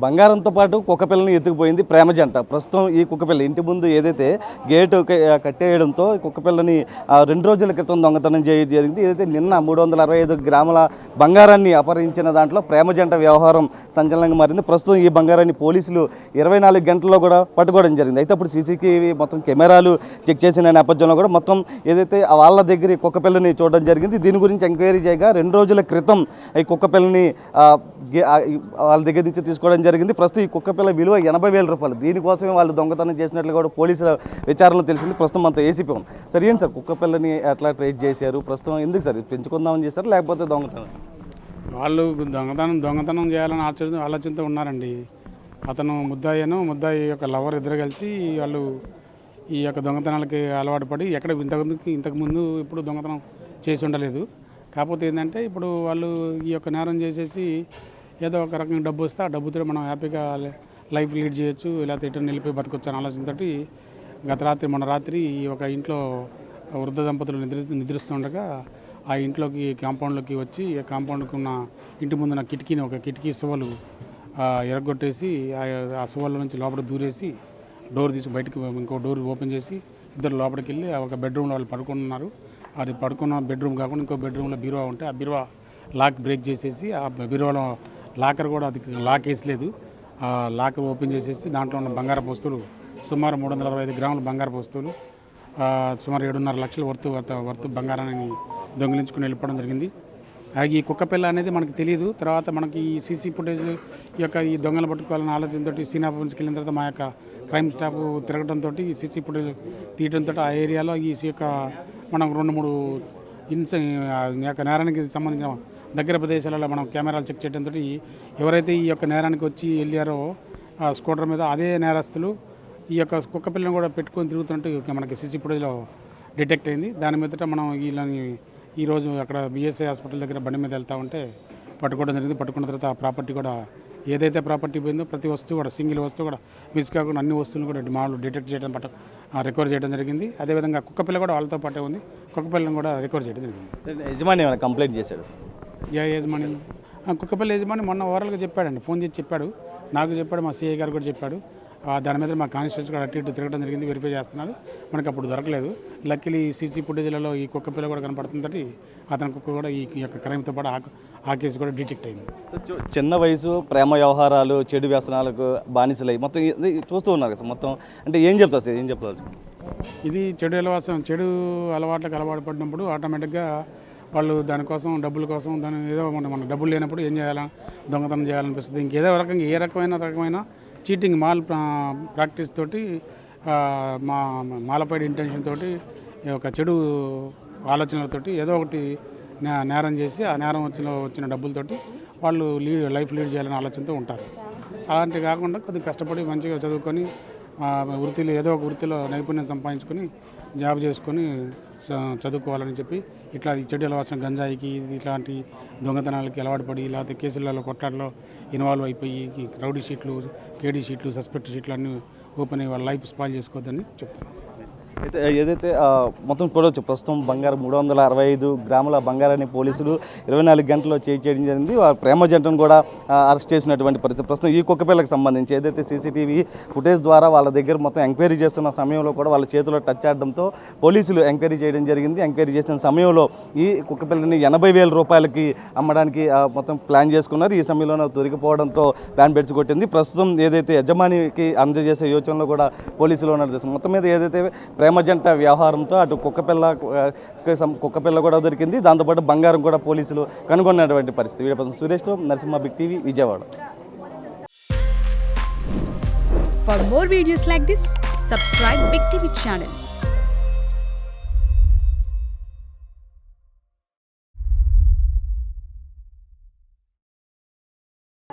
బంగారంతో పాటు కుక్కపిల్లని ఎత్తుకుపోయింది ప్రేమ జంట. ప్రస్తుతం ఈ కుక్కపిల్ల ఇంటి ముందు ఏదైతే గేటు కట్టేయడంతో కుక్కపిల్లని 2 రోజుల క్రితం దొంగతనం జరిగింది. ఏదైతే నిన్న 365 గ్రాముల బంగారాన్ని అపహరించిన దాంట్లో ప్రేమ జంట వ్యవహారం సంచలనంగా మారింది. ప్రస్తుతం ఈ బంగారాన్ని పోలీసులు 24 గంటల్లో కూడా పట్టుకోవడం జరిగింది. అయితే అప్పుడు సీసీటీవీ మొత్తం కెమెరాలు చెక్ చేసిన నేపథ్యంలో కూడా మొత్తం ఏదైతే వాళ్ళ దగ్గర కుక్కపిల్లని చూడడం జరిగింది. దీని గురించి ఎంక్వైరీ చేయగా 2 రోజుల క్రితం ఈ కుక్కపిల్లని వాళ్ళ దగ్గర నుంచి తీసుకోవడం జరిగింది. ప్రస్తుతం ఈ కుక్కపిల్ల విలువ 80,000 రూపాయలు. దీనికోసమే వాళ్ళు దొంగతనం చేసినట్లు కూడా పోలీసుల విచారణలో తెలిసింది. ప్రస్తుతం అంతా ఏసీపీ ఉంది. సరే ఏంటి సార్ కుక్కపిల్లని ఎట్లా ట్రేస్ చేశారు? ప్రస్తుతం ఎందుకు సార్ పెంచుకుందామని చేశారు లేకపోతే దొంగతనం? వాళ్ళు దొంగతనం చేయాలని ఆలోచనతో ఉన్నారండి. అతను ముద్దాయి యొక్క లవర్ ఇద్దరు కలిసి వాళ్ళు ఈ యొక్క దొంగతనాలకి అలవాటు పడి ఇంతకుముందు ఇప్పుడు దొంగతనం చేసి ఉండలేదు. కాకపోతే ఏంటంటే ఇప్పుడు వాళ్ళు ఈ యొక్క నేరం చేసేసి ఏదో ఒక రకంగా డబ్బు వస్తే ఆ డబ్బుతో మనం హ్యాపీగా లైఫ్ లీడ్ చేయొచ్చు, లేకపోతే ఇటు నిలిపి బతకొచ్చు అనే ఆలోచనతో మొన్న రాత్రి ఈ ఒక ఇంట్లో వృద్ధ దంపతులు నిద్రిస్తుండగా ఆ ఇంట్లోకి కాంపౌండ్లోకి వచ్చి కాంపౌండ్కి ఉన్న ఇంటి ముందున్న ఒక కిటికీ సువలు ఎరగొట్టేసి ఆ సువల నుంచి లోపల దూరేసి డోర్ తీసి బయటకు ఇంకో డోర్ ఓపెన్ చేసి ఇద్దరు లోపలికి వెళ్ళి ఒక బెడ్రూమ్లో వాళ్ళు పడుకుంటున్నారు. అది పడుకున్న బెడ్రూమ్ కాకుండా ఇంకో బెడ్రూమ్లో బీరువా ఉంటే ఆ బీరువా లాక్ బ్రేక్ చేసేసి ఆ బీరువాలో లాకర్ కూడా అది లాక్ వేసలేదు. ఆ లాక్ ఓపెన్ చేసేసి దాంట్లో ఉన్న బంగారపు వస్తువులు సుమారు 365 గ్రాముల బంగారపు వస్తువులు సుమారు 7.5 లక్షల వర్తు బంగారాన్ని దొంగిలించుకుని వెళ్ళిపోవడం జరిగింది. ఈ కుక్కపిల్ల అనేది మనకు తెలియదు. తర్వాత మనకి ఈ సీసీ ఫుటేజ్ ఈ దొంగలు పట్టుకోవాలన్న ఆలోచనతో సీన్ ఆఫ్ ఫెన్స్కి వెళ్ళిన తర్వాత మా యొక్క క్రైమ్ స్టాఫ్ తిరగడంతో ఈ సీసీ ఫుటేజ్ తీయడంతో ఆ ఏరియాలో ఈ యొక్క మనం 2-3 యొక్క నేరానికి సంబంధించిన దగ్గర ప్రదేశాలలో మనం కెమెరాలు చెక్ చేయడంతో ఎవరైతే ఈ యొక్క నేరానికి వచ్చి వెళ్ళారో ఆ స్కూటర్ మీద అదే నేరస్తులు ఈ యొక్క కుక్కపిల్లను కూడా పెట్టుకొని తిరుగుతున్నట్టు మనకి సీసీ ఫుటేజ్లో డిటెక్ట్ అయింది. దాని మీదట మనం వీళ్ళని ఈరోజు అక్కడ బిఎస్ఐ హాస్పిటల్ దగ్గర బండి మీద వెళ్తూ ఉంటే పట్టుకోవడం జరిగింది. పట్టుకున్న తర్వాత ఆ ప్రాపర్టీ కూడా ఏదైతే ప్రాపర్టీ పోయిందో ప్రతి వస్తువు కూడా సింగిల్ వస్తువు కూడా మిస్ కాకుండా అన్ని వస్తువులు కూడా మామూలు డిటెక్ట్ చేయడం రికవర్ చేయడం జరిగింది. అదేవిధంగా కుక్కపిల్ల కూడా వాళ్ళతో పాటే ఉంది. కుక్కపిల్లను కూడా రికవర్ చేయడం జరిగింది. యజమాని ఏమైనా కంప్లైంట్ చేశాడు? యజమాని కుక్కపిల్ల యజమాని మొన్న ఓవరాల్గా చెప్పాడండి, ఫోన్ చేసి చెప్పాడు, నాకు చెప్పాడు, మా సిఐ గారు కూడా చెప్పాడు. దాని మీద మా కానిస్టేబుల్స్ కూడా అటు ఇటు తిరగడం జరిగింది, వెరిఫై చేస్తున్నారు. మనకు అప్పుడు దొరకలేదు. లక్కీలీ సీసీ ఫుటేజ్లలో ఈ కుక్కపిల్ల కూడా కనపడుతుందట. అతని కుక్క కూడా ఈ యొక్క క్రైమ్తో పాటు ఆ కేసు కూడా డిటెక్ట్ అయింది. చిన్న వయసు ప్రేమ వ్యవహారాలు చెడు వ్యసనాలకు బానిసలై మొత్తం చూస్తూ ఉన్నారు కదా మొత్తం. అంటే ఏం చెప్తారు సార్, ఏం చెప్తారు? ఇది చెడు అలవాట్లకు అలవాటు పడినప్పుడు ఆటోమేటిక్గా వాళ్ళు దానికోసం డబ్బుల కోసం ఏదో మన డబ్బులు లేనప్పుడు ఏం చేయాలా, దొంగతనం చేయాలనిపిస్తుంది. ఇంకేదో రకంగా ఏ రకమైన చీటింగ్ ప్రాక్టీస్ తోటి మాలఫైడ్ ఇంటెన్షన్ తోటి ఒక చెడు ఆలోచనలతోటి ఏదో ఒకటి నేరం చేసి ఆ నేరం వచ్చిన డబ్బులతోటి వాళ్ళు లైఫ్ లీడ్ చేయాలనే ఆలోచనతో ఉంటారు. అలాంటి కాకుండా కొద్దిగా కష్టపడి మంచిగా చదువుకొని ఏదో ఒక వృత్తిలో నైపుణ్యం సంపాదించుకొని జాబ్ చేసుకొని చదువుకోవాలని చెప్పి ఇట్లా ఈ చెడు అలవాసిన గంజాయికి ఇట్లాంటి దొంగతనాలకి అలవాటు పడి లేకపోతే కేసులలో కొట్లాటలో ఇన్వాల్వ్ అయిపోయి రౌడీ షీట్లు, కేడీ షీట్లు, సస్పెక్ట్ షీట్లు అన్నీ ఓపెన్ అయ్యి వాళ్ళ లైఫ్ స్పాయిల్ చేసుకోవద్దని చెప్తాను. అయితే ఏదైతే మొత్తం చూడవచ్చు ప్రస్తుతం బంగారం 365 గ్రాముల బంగారాన్ని పోలీసులు 24 గంటల్లో చేయడం జరిగింది. ప్రేమ జంటను కూడా అరెస్ట్ చేసినటువంటి పరిస్థితి. ప్రస్తుతం ఈ కుక్కపిల్లకి సంబంధించి ఏదైతే సీసీటీవీ ఫుటేజ్ ద్వారా వాళ్ళ దగ్గర మొత్తం ఎంక్వైరీ చేస్తున్న సమయంలో కూడా వాళ్ళ చేతిలో టచ్ ఆడడంతో పోలీసులు ఎంక్వైరీ చేయడం జరిగింది. ఎంక్వైరీ చేసిన సమయంలో ఈ కుక్కపిల్లని 80,000 రూపాయలకి అమ్మడానికి మొత్తం ప్లాన్ చేసుకున్నారు. ఈ సమయంలో దొరికిపోవడంతో ప్లాన్ బెడ్స్ కొట్టింది. ప్రస్తుతం ఏదైతే యజమానికి అందజేసే యోచనలో కూడా పోలీసులు ఉన్నారు. మొత్తం మీద ఏదైతే ప్రేమ జంట వ్యవహారంతో అటు కుక్కపిల్ల కూడా దొరికింది, దాంతోపాటు బంగారం కూడా పోలీసులు కనుగొన్నటువంటి పరిస్థితి. వీడియో పర్సన్ సురేష్తో Narasimha, big TV, Vijayawada. For more videos like this, subscribe Big TV channel.